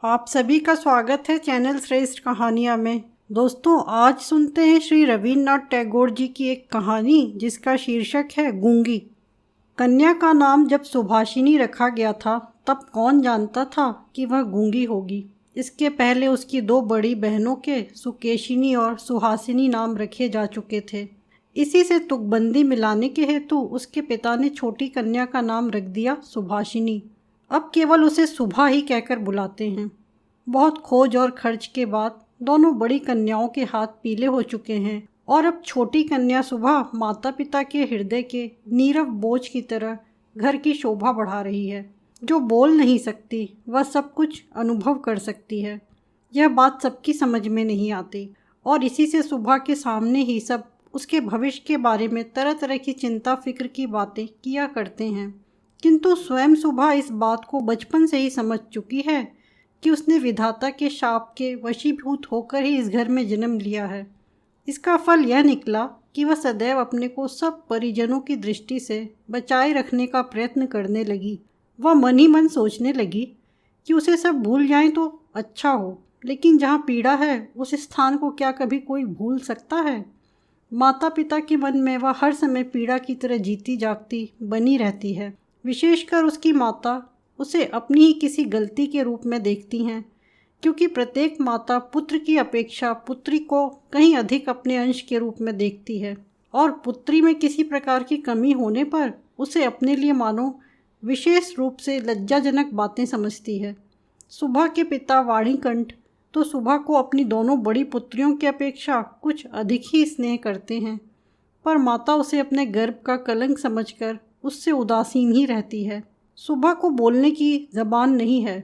आप सभी का स्वागत है चैनल श्रेष्ठ कहानियाँ में। दोस्तों, आज सुनते हैं श्री रविन्द्रनाथ टैगोर जी की एक कहानी जिसका शीर्षक है गूंगी। कन्या का नाम जब सुभाषिनी रखा गया था तब कौन जानता था कि वह गूंगी होगी। इसके पहले उसकी दो बड़ी बहनों के सुकेशिनी और सुहासिनी नाम रखे जा चुके थे। इसी से तुकबंदी मिलाने के हेतु उसके पिता ने छोटी कन्या का नाम रख दिया सुभाषिनी। अब केवल उसे सुभा ही कहकर बुलाते हैं। बहुत खोज और खर्च के बाद दोनों बड़ी कन्याओं के हाथ पीले हो चुके हैं और अब छोटी कन्या सुभा माता पिता के हृदय के नीरव बोझ की तरह घर की शोभा बढ़ा रही है। जो बोल नहीं सकती वह सब कुछ अनुभव कर सकती है। यह बात सबकी समझ में नहीं आती और इसी से सुभा के सामने ही सब उसके भविष्य के बारे में तरह तरह की चिंता फिक्र की बातें किया करते हैं। किंतु स्वयं सुभा इस बात को बचपन से ही समझ चुकी है कि उसने विधाता के शाप के वशीभूत होकर ही इस घर में जन्म लिया है। इसका फल यह निकला कि वह सदैव अपने को सब परिजनों की दृष्टि से बचाए रखने का प्रयत्न करने लगी। वह मन ही मन सोचने लगी कि उसे सब भूल जाएं तो अच्छा हो, लेकिन जहाँ पीड़ा है उस स्थान को क्या कभी कोई भूल सकता है। माता पिता के मन में वह हर समय पीड़ा की तरह जीती जागती बनी रहती है। विशेषकर उसकी माता उसे अपनी ही किसी गलती के रूप में देखती हैं, क्योंकि प्रत्येक माता पुत्र की अपेक्षा पुत्री को कहीं अधिक अपने अंश के रूप में देखती है और पुत्री में किसी प्रकार की कमी होने पर उसे अपने लिए मानो विशेष रूप से लज्जाजनक बातें समझती है। सुभा के पिता वाणीकंठ तो सुभा को अपनी दोनों बड़ी पुत्रियों की अपेक्षा कुछ अधिक ही स्नेह करते हैं, पर माता उसे अपने गर्भ का कलंक समझकर उससे उदासीन ही रहती है। सुभा को बोलने की ज़बान नहीं है,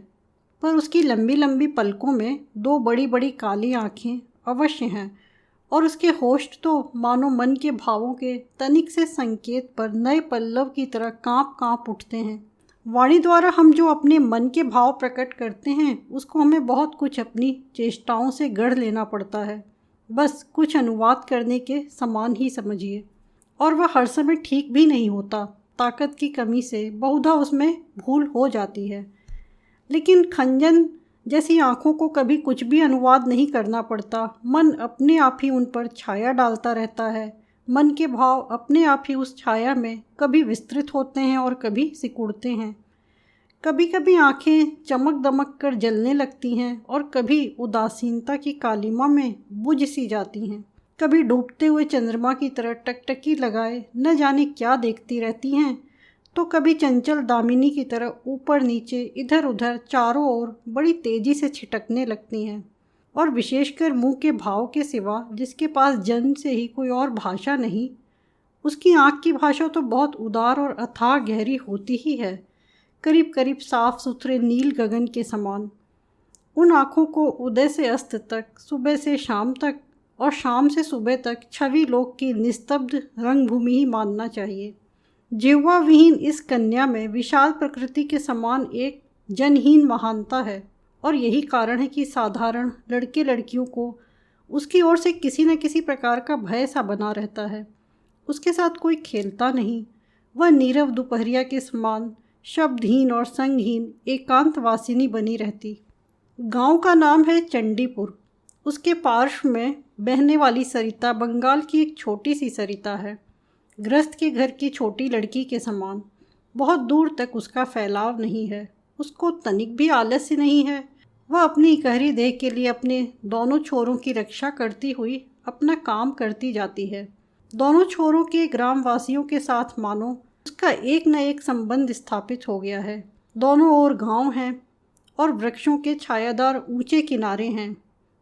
पर उसकी लंबी लंबी पलकों में दो बड़ी बड़ी काली आँखें अवश्य हैं और उसके होष्ठ तो मानो मन के भावों के तनिक से संकेत पर नए पल्लव की तरह काँप काँप उठते हैं। वाणी द्वारा हम जो अपने मन के भाव प्रकट करते हैं उसको हमें बहुत कुछ अपनी चेष्टाओं से गढ़ लेना पड़ता है, बस कुछ अनुवाद करने के समान ही समझिए। और वह हर समय ठीक भी नहीं होता, ताकत की कमी से बहुधा उसमें भूल हो जाती है। लेकिन खंजन जैसी आँखों को कभी कुछ भी अनुवाद नहीं करना पड़ता। मन अपने आप ही उन पर छाया डालता रहता है। मन के भाव अपने आप ही उस छाया में कभी विस्तृत होते हैं और कभी सिकुड़ते हैं। कभी कभी आँखें चमक दमक कर जलने लगती हैं और कभी उदासीनता की कालिमा में बुझ सी जाती हैं। कभी डूबते हुए चंद्रमा की तरह टकटकी लगाए न जाने क्या देखती रहती हैं, तो कभी चंचल दामिनी की तरह ऊपर नीचे इधर उधर चारों ओर बड़ी तेजी से छिटकने लगती हैं। और विशेषकर मुंह के भाव के सिवा जिसके पास जन्म से ही कोई और भाषा नहीं, उसकी आँख की भाषा तो बहुत उदार और अथाह गहरी होती ही है, करीब करीब साफ सुथरे नील गगन के समान। उन आँखों को उदय से अस्त तक, सुबह से शाम तक और शाम से सुबह तक छवि लोक की निस्तब्ध रंगभूमि ही मानना चाहिए। जिह्वा विहीन इस कन्या में विशाल प्रकृति के समान एक जनहीन महानता है और यही कारण है कि साधारण लड़के लड़कियों को उसकी ओर से किसी न किसी प्रकार का भय सा बना रहता है। उसके साथ कोई खेलता नहीं। वह नीरव दोपहरिया के समान शब्दहीन और संगहीन एकांतवासिनी बनी रहती। गांव का नाम है चंडीपुर। उसके पार्श्व में बहने वाली सरिता बंगाल की एक छोटी सी सरिता है, गृहस्थ के घर की छोटी लड़की के समान। बहुत दूर तक उसका फैलाव नहीं है। उसको तनिक भी आलस्य नहीं है। वह अपनी इकहरी देह के लिए अपने दोनों छोरों की रक्षा करती हुई अपना काम करती जाती है। दोनों छोरों के ग्रामवासियों के साथ मानो उसका एक न एक संबंध स्थापित हो गया है। दोनों ओर गांव हैं और वृक्षों के छायादार ऊंचे किनारे हैं,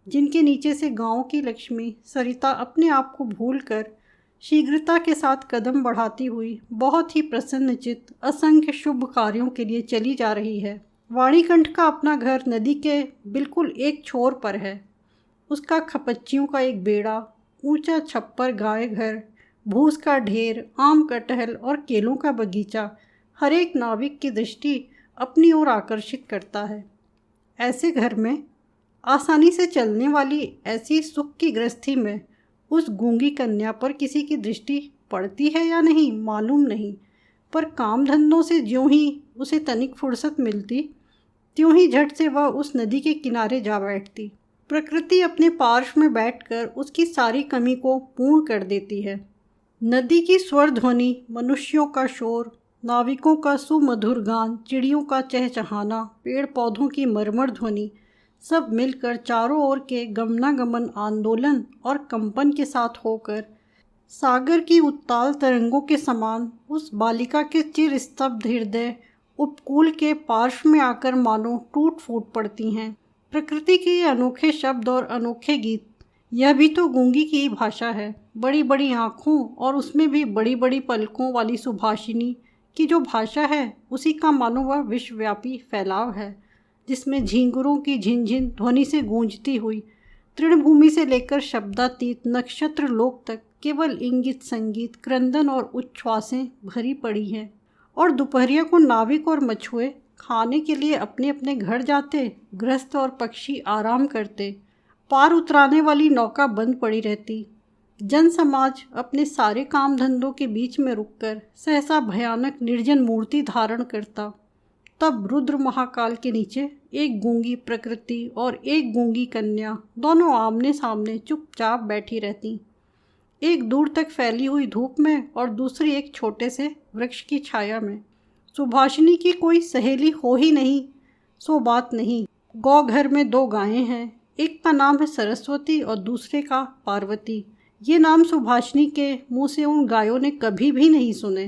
जिनके नीचे से गांव की लक्ष्मी सरिता अपने आप को भूलकर शीघ्रता के साथ कदम बढ़ाती हुई बहुत ही प्रसन्नचित्त असंख्य शुभ कार्यों के लिए चली जा रही है। वाणीकंठ का अपना घर नदी के बिल्कुल एक छोर पर है। उसका खपच्चियों का एक बेड़ा, ऊंचा छप्पर गाय घर, भूस का ढेर, आम कटहल और केलों का बगीचा हर एक नाविक की दृष्टि अपनी ओर आकर्षित करता है। ऐसे घर में आसानी से चलने वाली ऐसी सुख की गृहस्थी में उस गूंगी कन्या पर किसी की दृष्टि पड़ती है या नहीं मालूम नहीं, पर काम धंधों से ज्यों ही उसे तनिक फुर्सत मिलती त्यों ही झट से वह उस नदी के किनारे जा बैठती। प्रकृति अपने पार्श्व में बैठकर उसकी सारी कमी को पूर्ण कर देती है। नदी की स्वर ध्वनि, मनुष्यों का शोर, नाविकों का सुमधुर गान, चिड़ियों का चहचहाना, पेड़ पौधों की मरमर ध्वनि, सब मिलकर चारों ओर के गमनागमन, आंदोलन और कंपन के साथ होकर सागर की उत्ताल तरंगों के समान उस बालिका के चिर स्तब्ध हृदय उपकूल के पार्श्व में आकर मानो टूट फूट पड़ती हैं। प्रकृति के ये अनोखे शब्द और अनोखे गीत, यह भी तो गूंगी की ही भाषा है। बड़ी बड़ी आँखों और उसमें भी बड़ी बड़ी पलकों वाली सुभाषिनी की जो भाषा है, उसी का मानो वह विश्वव्यापी फैलाव है, जिसमें झींगुरों की झिनझिन ध्वनि से गूंजती हुई तृणभूमि से लेकर शब्दातीत नक्षत्र लोक तक केवल इंगित, संगीत, क्रंदन और उच्छ्वासें भरी पड़ी हैं। और दोपहरिया को नाविक और मछुए खाने के लिए अपने अपने घर जाते, गृहस्थ और पक्षी आराम करते, पार उतराने वाली नौका बंद पड़ी रहती। जन समाज अपने सारे काम धंधों के बीच में रुककर सहसा भयानक निर्जन मूर्ति धारण करता। तब रुद्र महाकाल के नीचे एक गूंगी प्रकृति और एक गूंगी कन्या दोनों आमने सामने चुपचाप बैठी रहती, एक दूर तक फैली हुई धूप में और दूसरी एक छोटे से वृक्ष की छाया में। सुभाषिनी की कोई सहेली हो ही नहीं, सो बात नहीं। गौ घर में 2 गायें हैं, एक का नाम है सरस्वती और दूसरे का पार्वती। ये नाम सुभाषिनी के मुंह से उन गायों ने कभी भी नहीं सुने,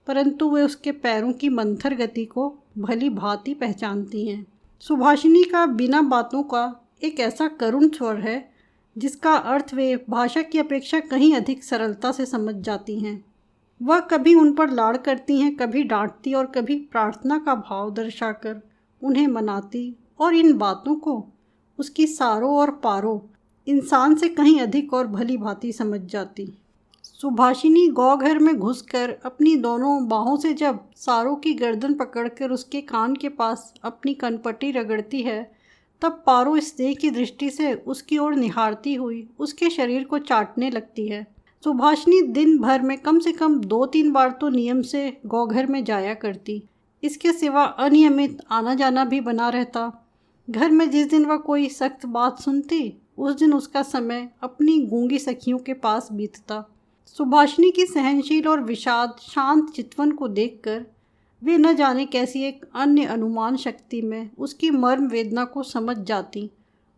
परंतु वे उसके पैरों की मंथर गति को भली भांति पहचानती हैं। सुभाषिनी का बिना बातों का एक ऐसा करुण स्वर है जिसका अर्थ वे भाषा की अपेक्षा कहीं अधिक सरलता से समझ जाती हैं। वह कभी उन पर लाड़ करती हैं, कभी डांटती और कभी प्रार्थना का भाव दर्शाकर उन्हें मनाती, और इन बातों को उसकी सारों और पारों इंसान से कहीं अधिक और भली भांति समझ जाती। सुभाषिनी गौ घर में घुसकर अपनी दोनों बाहों से जब सारों की गर्दन पकड़कर उसके कान के पास अपनी कनपटी रगड़ती है, तब पारो स्नेह की दृष्टि से उसकी ओर निहारती हुई उसके शरीर को चाटने लगती है। सुभाषिनी दिन भर में कम से कम 2-3 बार तो नियम से गौघर में जाया करती। इसके सिवा अनियमित आना जाना भी बना रहता। घर में जिस दिन वह कोई सख्त बात सुनती, उस दिन उसका समय अपनी गूंगी सखियों के पास बीतता। सुभाषिनी की सहनशील और विषाद शांत चितवन को देखकर वे न जाने कैसी एक अन्य अनुमान शक्ति में उसकी मर्म वेदना को समझ जाती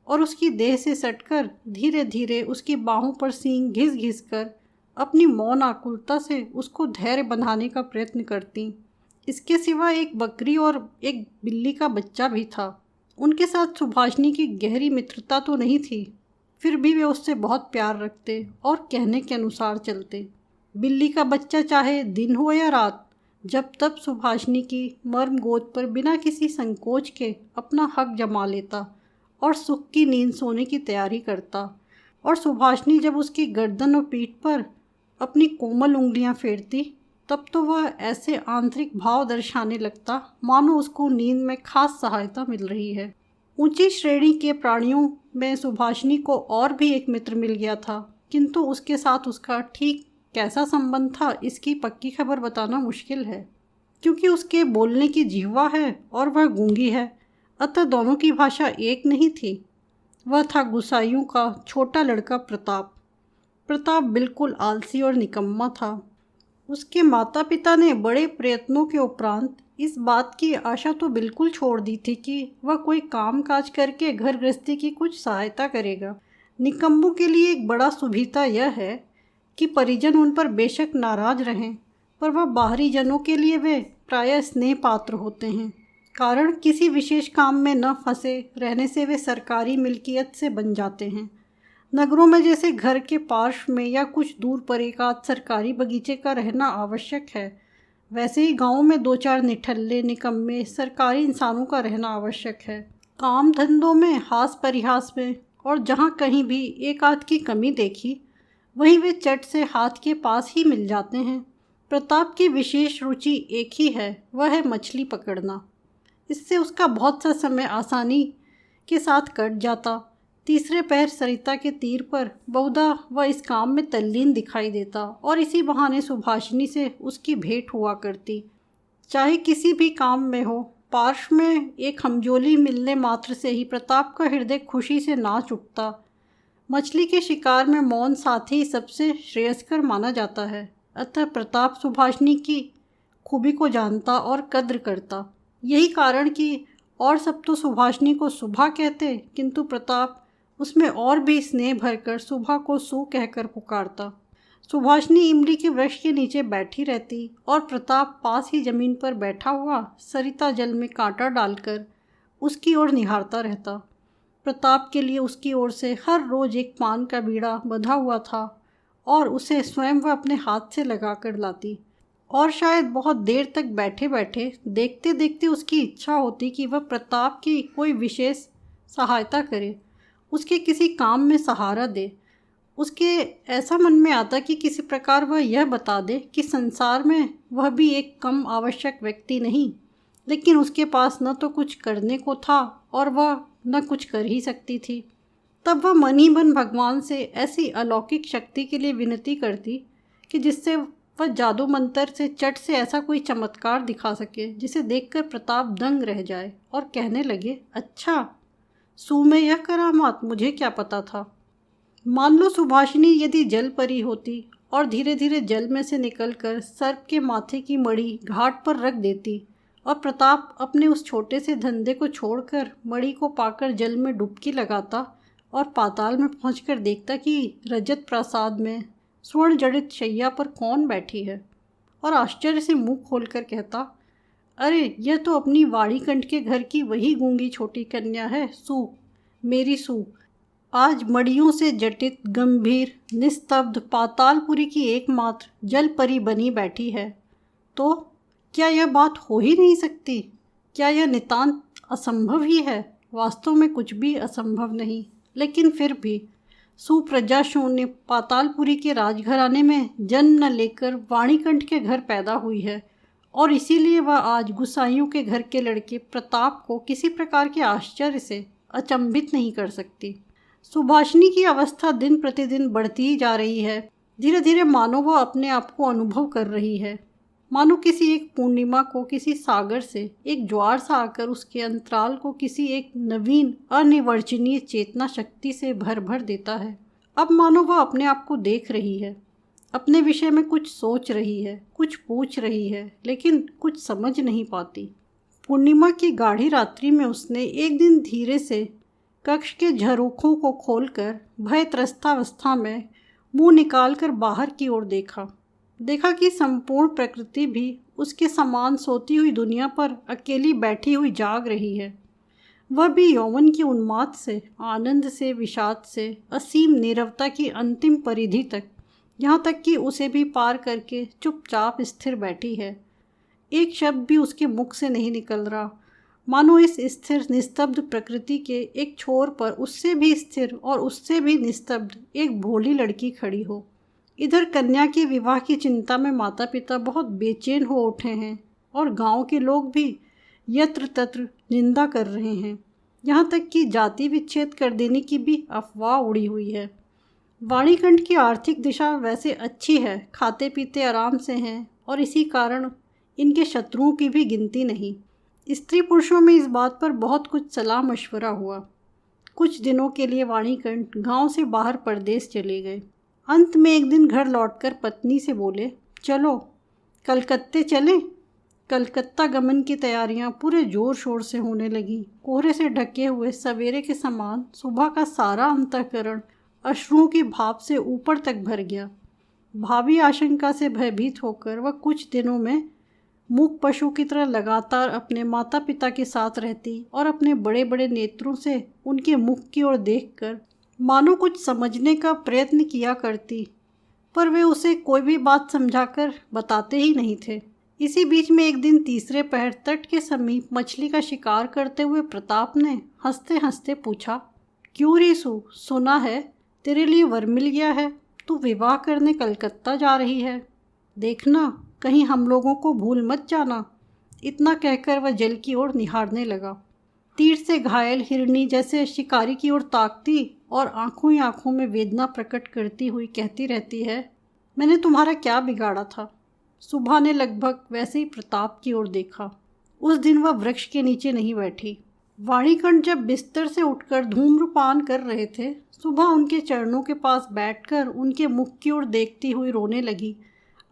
और उसकी देह से सटकर धीरे धीरे उसकी बाहों पर सींग घिस घिस कर अपनी मौन आकुलता से उसको धैर्य बंधाने का प्रयत्न करती। इसके सिवा एक बकरी और एक बिल्ली का बच्चा भी था। उनके साथ सुभाषिनी की गहरी मित्रता तो नहीं थी, फिर भी वे उससे बहुत प्यार रखते और कहने के अनुसार चलते। बिल्ली का बच्चा चाहे दिन हो या रात, जब तब सुभाषिनी की मर्म गोद पर बिना किसी संकोच के अपना हक जमा लेता और सुख की नींद सोने की तैयारी करता। और सुभाषिनी जब उसकी गर्दन और पीठ पर अपनी कोमल उंगलियां फेरती, तब तो वह ऐसे आंतरिक भाव दर्शाने लगता मानो उसको नींद में खास सहायता मिल रही है। ऊंची श्रेणी के प्राणियों में सुभाषिनी को और भी एक मित्र मिल गया था, किंतु उसके साथ उसका ठीक कैसा संबंध था इसकी पक्की खबर बताना मुश्किल है, क्योंकि उसके बोलने की जिह्वा है और वह गूंगी है, अतः दोनों की भाषा एक नहीं थी। वह था गुसाइयों का छोटा लड़का प्रताप। प्रताप बिल्कुल आलसी और निकम्मा था। उसके माता पिता ने बड़े प्रयत्नों के उपरांत इस बात की आशा तो बिल्कुल छोड़ दी थी कि वह कोई काम काज करके घर गृहस्थी की कुछ सहायता करेगा। निकम्मों के लिए एक बड़ा सुविधा यह है कि परिजन उन पर बेशक नाराज रहें, पर वह बाहरी जनों के लिए वे प्रायः स्नेह पात्र होते हैं। कारण किसी विशेष काम में न फंसे रहने से वे सरकारी मिल्कियत से बन जाते हैं। नगरों में जैसे घर के पार्श्व में या कुछ दूर पर एक आध सरकारी बगीचे का रहना आवश्यक है, वैसे ही गाँव में 2-4 निठल्ले निकम्मे सरकारी इंसानों का रहना आवश्यक है। काम धंधों में, हास परिहास में, और जहाँ कहीं भी एक आध की कमी देखी, वहीं वे चट से हाथ के पास ही मिल जाते हैं। प्रताप की विशेष रुचि एक ही है, वह है मछली पकड़ना। इससे उसका बहुत सा समय आसानी के साथ कट जाता। तीसरे पैर सरिता के तीर पर बहुधा वह इस काम में तल्लीन दिखाई देता और इसी बहाने सुभाषिनी से उसकी भेंट हुआ करती। चाहे किसी भी काम में हो, पार्श्व में एक हमजोली मिलने मात्र से ही प्रताप का हृदय खुशी से नाच उठता। मछली के शिकार में मौन साथी सबसे श्रेयस्कर माना जाता है, अतः प्रताप सुभाषिनी की खूबी को जानता और कद्र करता। यही कारण कि और सब तो सुभाषिनी को सुभा कहते, किंतु प्रताप उसमें और भी स्नेह भरकर सुभा को सु कहकर पुकारता। सुभाषिनी इमली के वृक्ष के नीचे बैठी रहती और प्रताप पास ही जमीन पर बैठा हुआ सरिता जल में कांटा डालकर उसकी ओर निहारता रहता। प्रताप के लिए उसकी ओर से हर रोज एक पान का बीड़ा बंधा हुआ था और उसे स्वयं वह अपने हाथ से लगा कर लाती, और शायद बहुत देर तक बैठे बैठे देखते देखते उसकी इच्छा होती कि वह प्रताप की कोई विशेष सहायता करे, उसके किसी काम में सहारा दे। उसके ऐसा मन में आता कि किसी प्रकार वह यह बता दे कि संसार में वह भी एक कम आवश्यक व्यक्ति नहीं, लेकिन उसके पास न तो कुछ करने को था और वह न कुछ कर ही सकती थी। तब वह मन ही मन भगवान से ऐसी अलौकिक शक्ति के लिए विनती करती कि जिससे वह जादू मंत्र से चट से ऐसा कोई चमत्कार दिखा सके जिसे देखकर प्रताप दंग रह जाए और कहने लगे, अच्छा, सू में यह करामात मुझे क्या पता था। मान लो सुभाषिनी यदि जल परी होती और धीरे धीरे जल में से निकलकर सर्प के माथे की मणि घाट पर रख देती और प्रताप अपने उस छोटे से धंधे को छोड़कर मणि को पाकर जल में डुबकी लगाता और पाताल में पहुंचकर देखता कि रजत प्रासाद में स्वर्ण जड़ित शैया पर कौन बैठी है, और आश्चर्य से मुंह खोलकर कहता, अरे यह तो अपनी वाणीकंठ के घर की वही गूंगी छोटी कन्या है, सू, मेरी सू। आज मड़ियों से जटित, गंभीर, निस्तब्ध पातालपुरी की एकमात्र जल परी बनी बैठी है। तो क्या यह बात हो ही नहीं सकती? क्या यह नितांत असंभव ही है? वास्तव में कुछ भी असंभव नहीं, लेकिन फिर भी सुप्रजा शून्य पातालपुरी के राजघराने में जन्म न लेकर वाणीकंठ के घर पैदा हुई है, और इसीलिए वह आज गुसाइयों के घर के लड़के प्रताप को किसी प्रकार के आश्चर्य से अचंभित नहीं कर सकती। सुभाषिनी की अवस्था दिन प्रतिदिन बढ़ती ही जा रही है। धीरे धीरे मानो वह अपने आप को अनुभव कर रही है, मानो किसी एक पूर्णिमा को किसी सागर से एक ज्वार सा आकर उसके अंतराल को किसी एक नवीन अनिर्वचनीय चेतना शक्ति से भर भर देता है। अब मानो वह अपने आप को देख रही है, अपने विषय में कुछ सोच रही है, कुछ पूछ रही है, लेकिन कुछ समझ नहीं पाती। पूर्णिमा की गाढ़ी रात्रि में उसने एक दिन धीरे से कक्ष के झरोखों को खोलकर भय त्रस्तावस्था में मुंह निकालकर बाहर की ओर देखा कि संपूर्ण प्रकृति भी उसके समान सोती हुई दुनिया पर अकेली बैठी हुई जाग रही है। वह भी यौवन की उन्माद से, आनंद से, विषाद से, असीम नीरवता की अंतिम परिधि तक, यहाँ तक कि उसे भी पार करके चुपचाप स्थिर बैठी है। एक शब्द भी उसके मुख से नहीं निकल रहा, मानो इस स्थिर निस्तब्ध प्रकृति के एक छोर पर उससे भी स्थिर और उससे भी निस्तब्ध एक भोली लड़की खड़ी हो। इधर कन्या के विवाह की चिंता में माता पिता बहुत बेचैन हो उठे हैं और गांव के लोग भी यत्र तत्र निंदा कर रहे हैं, यहाँ तक कि जाति विच्छेद कर देने की भी अफवाह उड़ी हुई है। वाणीकंठ की आर्थिक दिशा वैसे अच्छी है, खाते पीते आराम से हैं, और इसी कारण इनके शत्रुओं की भी गिनती नहीं। स्त्री पुरुषों में इस बात पर बहुत कुछ सलाह मशवरा हुआ। कुछ दिनों के लिए वाणीकंठ गांव से बाहर परदेश चले गए। अंत में एक दिन घर लौटकर पत्नी से बोले, चलो कलकत्ते चलें। कलकत्ता गमन की तैयारियां पूरे जोर शोर से होने लगीं। कोहरे से ढके हुए सवेरे के समान सुबह का सारा अंतःकरण अश्रुओं की भाप से ऊपर तक भर गया। भावी आशंका से भयभीत होकर वह कुछ दिनों में मूक पशु की तरह लगातार अपने माता पिता के साथ रहती और अपने बड़े बड़े नेत्रों से उनके मुख की ओर देखकर मानो कुछ समझने का प्रयत्न किया करती, पर वे उसे कोई भी बात समझाकर बताते ही नहीं थे। इसी बीच में एक दिन तीसरे पहर तट के समीप मछली का शिकार करते हुए प्रताप ने हंसते हंसते पूछा, क्यों रीसू, सुना है तेरे लिए वर मिल गया है, तू विवाह करने कलकत्ता जा रही है। देखना कहीं हम लोगों को भूल मत जाना। इतना कहकर वह जल की ओर निहारने लगा। तीर से घायल हिरनी जैसे शिकारी की ओर ताकती और आंखों ही आंखों में वेदना प्रकट करती हुई कहती रहती है, मैंने तुम्हारा क्या बिगाड़ा था। सुबह ने लगभग वैसे ही प्रताप की ओर देखा। उस दिन वह वृक्ष के नीचे नहीं बैठी। वाणीकंठ जब बिस्तर से उठकर धूम्रपान कर रहे थे, सुबह उनके चरणों के पास बैठकर उनके मुख की ओर देखती हुई रोने लगी।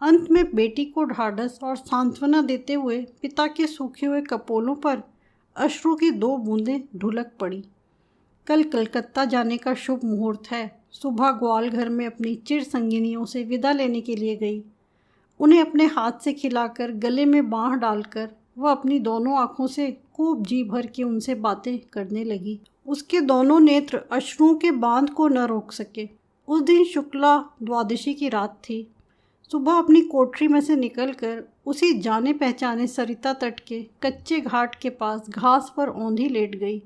अंत में बेटी को ढाढ़स और सांत्वना देते हुए पिता के सूखे हुए कपोलों पर अश्रु की 2 बूंदें ढुलक पड़ी। कल कलकत्ता जाने का शुभ मुहूर्त है। सुबह ग्वाल घर में अपनी चिर संगिनियों से विदा लेने के लिए गई। उन्हें अपने हाथ से खिलाकर गले में बाँह डालकर वह अपनी दोनों आँखों से खूब जी भर के उनसे बातें करने लगी। उसके दोनों नेत्र अश्रुओं के बांध को न रोक सके। उस दिन शुक्ला द्वादशी की रात थी। सुबह अपनी कोठरी में से निकलकर उसी जाने पहचाने सरिता तट के कच्चे घाट के पास घास पर औंधी लेट गई,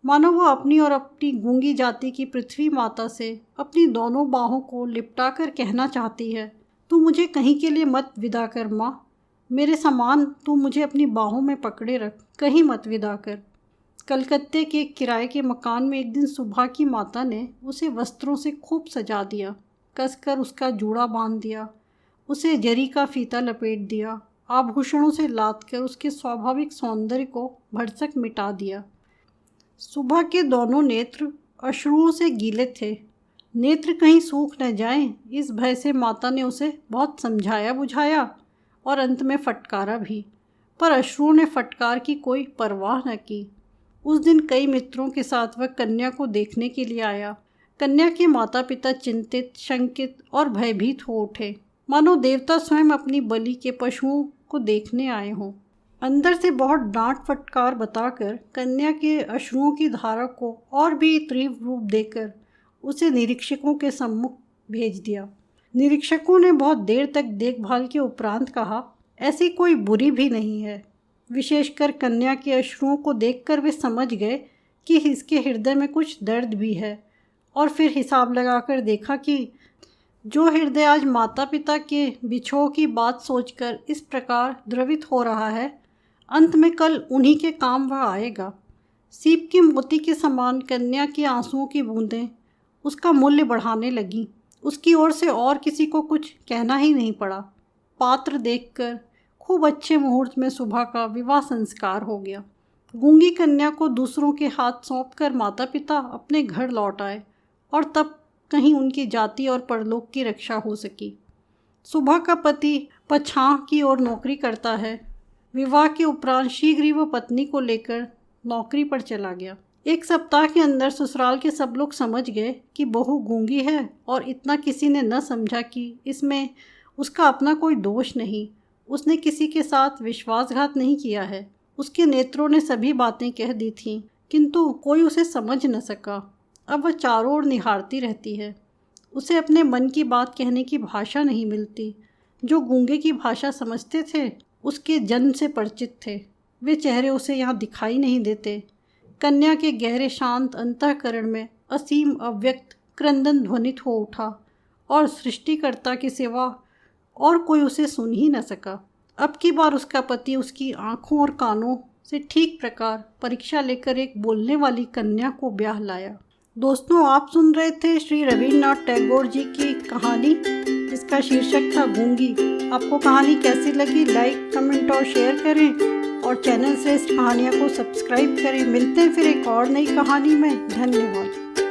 मानो वह अपनी और अपनी गूंगी जाति की पृथ्वी माता से अपनी दोनों बाहों को लिपटा कर कहना चाहती है, तू मुझे कहीं के लिए मत विदा कर माँ, मेरे समान तू मुझे अपनी बाहों में पकड़े रख, कहीं मत विदा कर। कलकत्ते के किराए के मकान में एक दिन सुबह की माता ने उसे वस्त्रों से खूब सजा दिया, कसकर उसका जूड़ा बांध दिया, उसे जरी का फीता लपेट दिया, आभूषणों से लादकर उसके स्वाभाविक सौंदर्य को भरसक मिटा दिया। सुबह के दोनों नेत्र अश्रुओं से गीले थे। नेत्र कहीं सूख न जाएं, इस भय से माता ने उसे बहुत समझाया बुझाया और अंत में फटकारा भी, पर अश्रुओं ने फटकार की कोई परवाह न की। उस दिन कई मित्रों के साथ वह कन्या को देखने के लिए आया। कन्या के माता पिता चिंतित, शंकित और भयभीत हो उठे, मानो देवता स्वयं अपनी बलि के पशुओं को देखने आए हों। अंदर से बहुत डांट फटकार बताकर कन्या के अश्रुओं की धारा को और भी तीव्र रूप देकर उसे निरीक्षकों के सम्मुख भेज दिया। निरीक्षकों ने बहुत देर तक देखभाल के उपरांत कहा, ऐसी कोई बुरी भी नहीं है। विशेषकर कन्या के अश्रुओं को देखकर वे समझ गए कि इसके हृदय में कुछ दर्द भी है, और फिर हिसाब लगाकर देखा कि जो हृदय आज माता पिता के बिछोह की बात सोचकर इस प्रकार द्रवित हो रहा है, अंत में कल उन्हीं के काम वह आएगा। सीप के मोती के समान कन्या के आंसुओं की बूंदें उसका मूल्य बढ़ाने लगीं। उसकी ओर से और किसी को कुछ कहना ही नहीं पड़ा। पात्र देखकर खूब अच्छे मुहूर्त में सुबह का विवाह संस्कार हो गया। गूंगी कन्या को दूसरों के हाथ सौंपकर माता पिता अपने घर लौट आए, और तब कहीं उनकी जाति और परलोक की रक्षा हो सकी। सुबह का पति पछाह की ओर नौकरी करता है। विवाह के उपरांत शीघ्र ही वह पत्नी को लेकर नौकरी पर चला गया। 1 सप्ताह के अंदर ससुराल के सब लोग समझ गए कि बहू गूंगी है, और इतना किसी ने न समझा कि इसमें उसका अपना कोई दोष नहीं। उसने किसी के साथ विश्वासघात नहीं किया है। उसके नेत्रों ने सभी बातें कह दी थीं, किंतु कोई उसे समझ न सका। अब वह चारों ओर निहारती रहती है। उसे अपने मन की बात कहने की भाषा नहीं मिलती। जो गूंगे की भाषा समझते थे, उसके जन्म से परिचित थे, वे चेहरे उसे यहाँ दिखाई नहीं देते। कन्या के गहरे शांत अंतःकरण में असीम अव्यक्त क्रंदन ध्वनित हो उठा, और सृष्टिकर्ता के सिवा और कोई उसे सुन ही न सका। अब की बार उसका पति उसकी आँखों और कानों से ठीक प्रकार परीक्षा लेकर एक बोलने वाली कन्या को ब्याह लाया। दोस्तों, आप सुन रहे थे श्री रविन्द्रनाथ टैगोर जी की कहानी, जिसका शीर्षक था गूंगी। आपको कहानी कैसी लगी? लाइक, कमेंट और शेयर करें, और चैनल श्रेष्ठ कहानियाँ को सब्सक्राइब करें। मिलते हैं फिर एक और नई कहानी में। धन्यवाद।